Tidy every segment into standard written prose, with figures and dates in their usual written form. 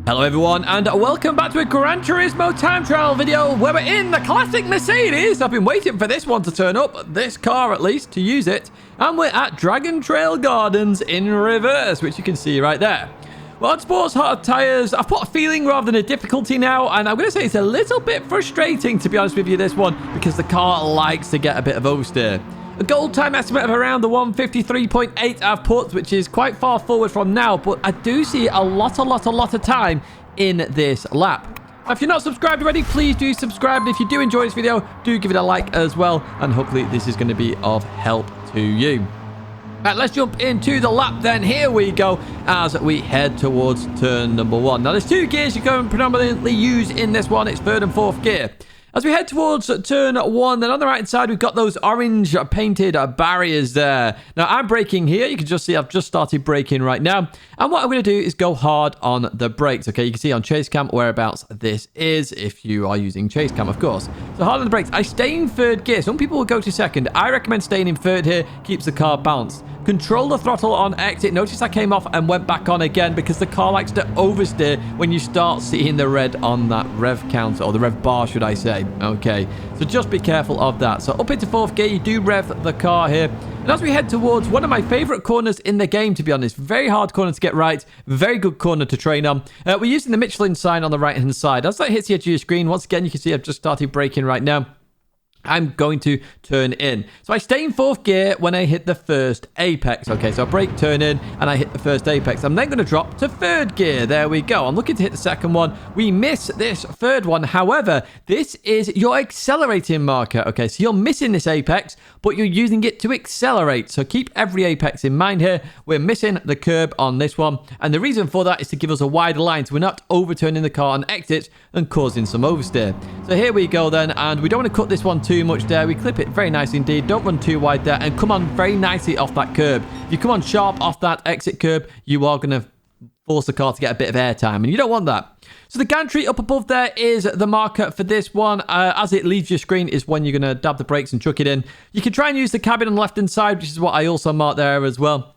Hello everyone, and welcome back to a Gran Turismo time trial video where we're in the classic Mercedes. I've been waiting for this one to turn up, this car at least, to use it. And we're at Dragon Trail Gardens in reverse, which you can see right there. Well, on sports hard tyres, I've put a feeling rather than a difficulty now, and I'm going to say it's a little bit frustrating, to be honest with you, this one, because the car likes to get a bit of oversteer. A gold time estimate of around the 153.8 I've put, which is quite far forward from now, but I do see a lot of time in this lap. Now, if you're not subscribed already, please do subscribe. And if you do enjoy this video, do give it a like as well. And hopefully this is going to be of help to you. Right, let's jump into the lap then. Here we go as we head towards turn number 1. Now, there's 2 gears you can predominantly use in this one. It's 3rd and 4th gear. As we head towards turn 1, then on the right side, we've got those orange painted barriers there. Now, I'm braking here. You can just see I've just started braking right now. And what I'm going to do is go hard on the brakes. Okay, you can see on chase cam whereabouts this is, if you are using chase cam, of course. So hard on the brakes. I stay in 3rd gear. Some people will go to 2nd. I recommend staying in 3rd here. Keeps the car balanced. Control the throttle on exit. Notice I came off and went back on again because the car likes to oversteer when you start seeing the red on that rev counter, or the rev bar, should I say. Okay, so just be careful of that. So up into 4th gear, you do rev the car here. And as we head towards one of my favorite corners in the game, to be honest, very hard corner to get right, very good corner to train on. We're using the Michelin sign on the right-hand side. As that hits the edge of your screen, once again, you can see I've just started braking right now. I'm going to turn in. So I stay in 4th gear when I hit the first apex. Okay, so I brake, turn in, and I hit the first apex. I'm then going to drop to 3rd gear. There we go. I'm looking to hit the 2nd one. We miss this 3rd one. However, this is your accelerating marker. Okay, so you're missing this apex, but you're using it to accelerate. So keep every apex in mind here. We're missing the curb on this one. And the reason for that is to give us a wider line, so we're not overturning the car on exit and causing some oversteer. So here we go then, and we don't want to cut this one too much there. We clip it very nice indeed. Don't run too wide there, and come on very nicely off that curb. If you come on sharp off that exit curb, you are going to force the car to get a bit of airtime, and you don't want that. So the gantry up above there is the marker for this one. As it leaves your screen is when you're going to dab the brakes and chuck it in. You can try and use the cabin on the left hand side, which is what I also marked there as well.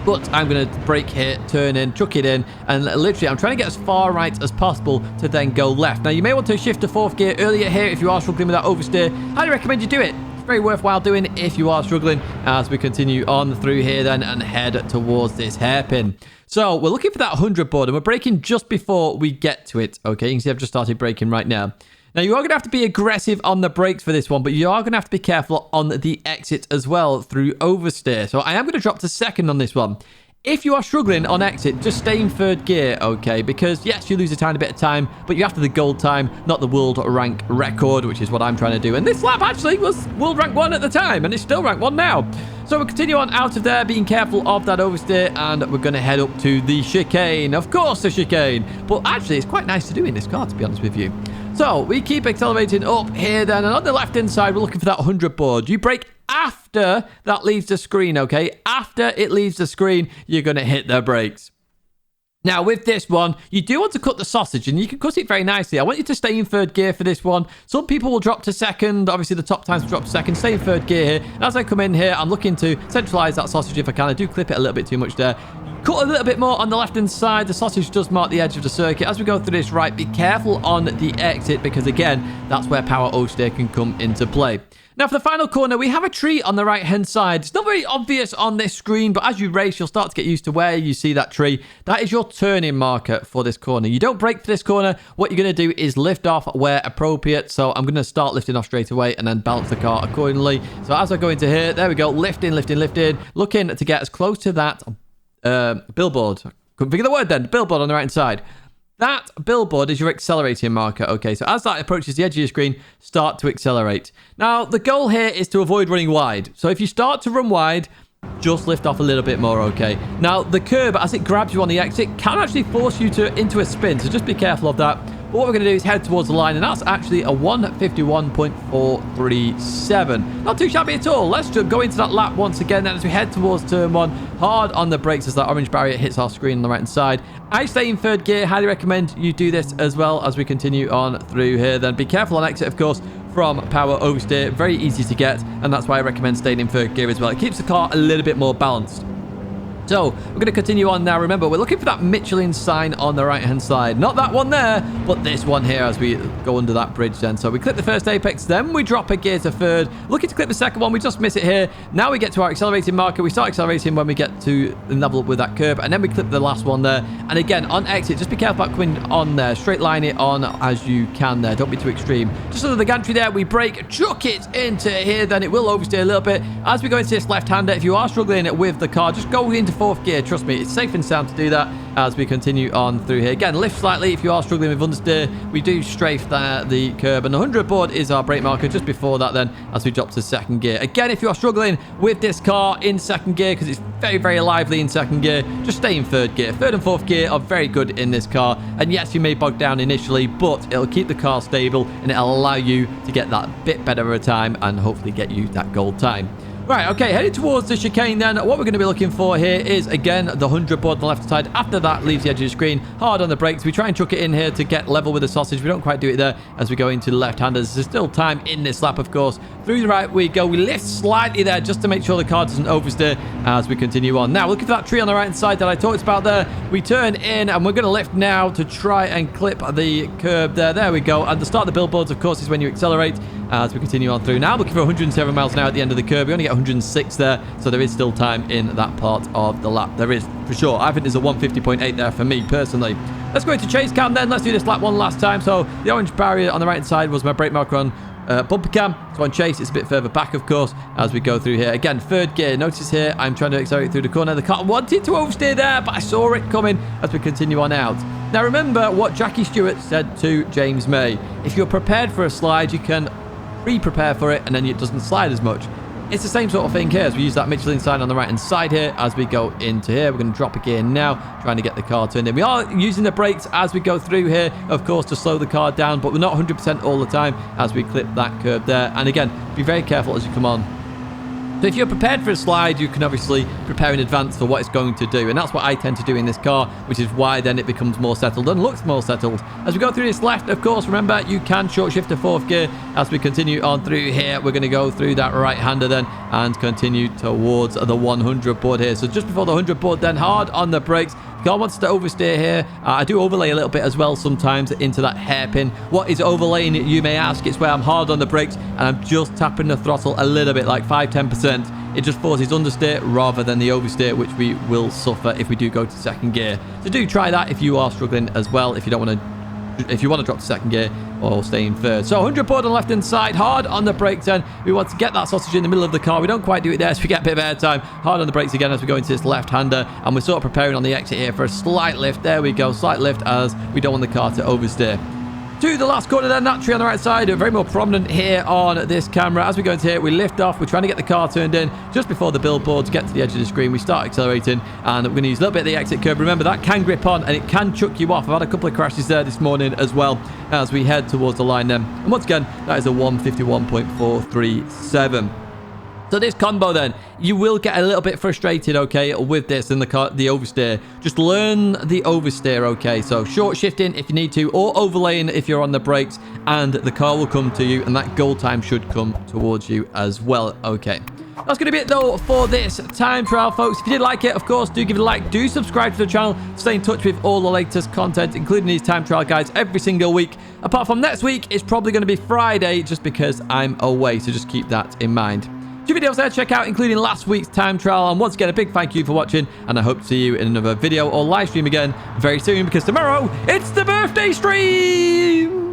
But I'm going to brake here, turn in, chuck it in, and literally I'm trying to get as far right as possible to then go left. Now, you may want to shift to 4th gear earlier here if you are struggling with that oversteer. Highly recommend you do it. It's very worthwhile doing if you are struggling, as we continue on through here then and head towards this hairpin. So we're looking for that 100 board, and we're braking just before we get to it. Okay, you can see I've just started braking right now. Now, you are going to have to be aggressive on the brakes for this one, but you are going to have to be careful on the exit as well through oversteer. So I am going to drop to 2nd on this one. If you are struggling on exit, just stay in 3rd gear, okay? Because, yes, you lose a tiny bit of time, but you're after the gold time, not the world rank record, which is what I'm trying to do. And this lap actually was world rank 1 at the time, and it's still rank 1 now. So we'll continue on out of there, being careful of that oversteer, and we're going to head up to the chicane. Of course, the chicane. But actually, it's quite nice to do in this car, to be honest with you. So we keep accelerating up here then, and on the left-hand side, we're looking for that 100 board. You brake after that leaves the screen, okay? After it leaves the screen, you're going to hit the brakes. Now, with this one, you do want to cut the sausage, and you can cut it very nicely. I want you to stay in 3rd gear for this one. Some people will drop to 2nd. Obviously, the top times will drop to 2nd. Stay in 3rd gear here. And as I come in here, I'm looking to centralize that sausage if I can. I do clip it a little bit too much there. Cut a little bit more on the left-hand side. The sausage does mark the edge of the circuit. As we go through this right, be careful on the exit, because, again, that's where power oversteer can come into play. Now, for the final corner, we have a tree on the right-hand side. It's not very obvious on this screen, but as you race, you'll start to get used to where you see that tree. That is your turning marker for this corner. You don't brake for this corner. What you're going to do is lift off where appropriate. So I'm going to start lifting off straight away and then balance the car accordingly. So as I go into here, there we go, lifting, looking to get as close to that billboard. Couldn't think of the word then. Billboard on the right-hand side. That billboard is your accelerating marker. Okay, so as that approaches the edge of your screen, start to accelerate. Now, the goal here is to avoid running wide. So if you start to run wide, just lift off a little bit more, okay? Now, the curb, as it grabs you on the exit, can actually force you into a spin, so just be careful of that. But what we're going to do is head towards the line, and that's actually a 151.437. Not too shabby at all. Let's just go into that lap once again, then as we head towards turn 1, hard on the brakes as that orange barrier hits our screen on the right-hand side. I stay in 3rd gear. Highly recommend you do this as well as we continue on through here. Then be careful on exit, of course, from power oversteer. Very easy to get, and that's why I recommend staying in 3rd gear as well. It keeps the car a little bit more balanced. So, we're going to continue on now. Remember, we're looking for that Michelin sign on the right-hand side. Not that one there, but this one here as we go under that bridge then. So, we clip the first apex, then we drop a gear to third. Looking to clip the second one, we just miss it here. Now we get to our accelerating marker. We start accelerating when we get to level up with that curb, and then we clip the last one there. And again, on exit, just be careful about coming on there. Straight line it on as you can there. Don't be too extreme. Just under the gantry there, we brake, chuck it into here, then it will oversteer a little bit. As we go into this left-hander, if you are struggling with the car, just go into fourth gear. Trust me, it's safe and sound to do that as we continue on through here. Again, lift slightly if you are struggling with understeer. We do strafe the curb, and the 100 board is our brake marker just before that then as we drop to second gear. Again, if you are struggling with this car in second gear, because it's very, very lively in second gear, just stay in third gear. Third and fourth gear are very good in this car, and yes, you may bog down initially, but it'll keep the car stable and it'll allow you to get that bit better of a time and hopefully get you that gold time. Right, okay, heading towards the chicane then. What we're going to be looking for here is, again, the 100 board on the left side. After that, leaves the edge of the screen. Hard on the brakes. We try and chuck it in here to get level with the sausage. We don't quite do it there as we go into the left-handers. There's still time in this lap, of course. Through the right we go. We lift slightly there just to make sure the car doesn't oversteer as we continue on. Now, looking for that tree on the right-hand side that I talked about there. We turn in, and we're going to lift now to try and clip the curb there. There we go. And the start of the billboards, of course, is when you accelerate as we continue on through. Now, looking for 107 miles an hour at the end of the curb. We only get 106 there, so there is still time in that part of the lap. There is, for sure. I think there's a 150.8 there for me, personally. Let's go into chase cam then. Let's do this lap one last time. So, the orange barrier on the right-hand side was my brake marker on bumper cam. So on chase, it's a bit further back, of course, as we go through here. Again, third gear. Notice here, I'm trying to accelerate through the corner. The car wanted to oversteer there, but I saw it coming as we continue on out. Now, remember what Jackie Stewart said to James May. If you're prepared for a slide, you can pre-prepare for it, and then it doesn't slide as much. It's the same sort of thing here as we use that Michelin sign on the right-hand side here as we go into here. We're going to drop a gear now, trying to get the car turned in. We are using the brakes as we go through here, of course, to slow the car down, but we're not 100% all the time as we clip that curb there. And again, be very careful as you come on. So if you're prepared for a slide, you can obviously prepare in advance for what it's going to do. And that's what I tend to do in this car, which is why then it becomes more settled and looks more settled. As we go through this left, of course, remember, you can short shift to fourth gear. As we continue on through here, we're going to go through that right-hander then and continue towards the 100 board here. So just before the 100 board then, hard on the brakes. Car wants to oversteer here. I do overlay a little bit as well sometimes into that hairpin. What is overlaying, you may ask? It's where I'm hard on the brakes and I'm just tapping the throttle a little bit, like 5-10%. It just forces understeer rather than the oversteer, which we will suffer if we do go to second gear. So do try that if you are struggling as well, if you want to drop to second gear or stay in third. So 100 board on the left hand side, hard on the brakes then. We want to get that sausage in the middle of the car. We don't quite do it there, so we get a bit of airtime. Hard on the brakes again as we go into this left hander, and we're sort of preparing on the exit here for a slight lift. There we go, slight lift as we don't want the car to oversteer. To the last corner then, that tree on the right side, very more prominent here on this camera. As we go into here, we lift off. We're trying to get the car turned in just before the billboard to get to the edge of the screen. We start accelerating, and we're going to use a little bit of the exit curb. Remember, that can grip on, and it can chuck you off. I've had a couple of crashes there this morning as well as we head towards the line then. And once again, that is a 151.437. So this combo then, you will get a little bit frustrated, okay, with this and the oversteer. Just learn the oversteer, okay? So short shifting if you need to, or overlaying if you're on the brakes, and the car will come to you, and that goal time should come towards you as well, okay? That's going to be it, though, for this time trial, folks. If you did like it, of course, do give it a like. Do subscribe to the channel. Stay in touch with all the latest content, including these time trial guides every single week. Apart from next week, it's probably going to be Friday just because I'm away, so just keep that in mind. 2 videos there to check out, including last week's time trial. And once again, a big thank you for watching, and I hope to see you in another video or live stream again very soon, because tomorrow, it's the birthday stream!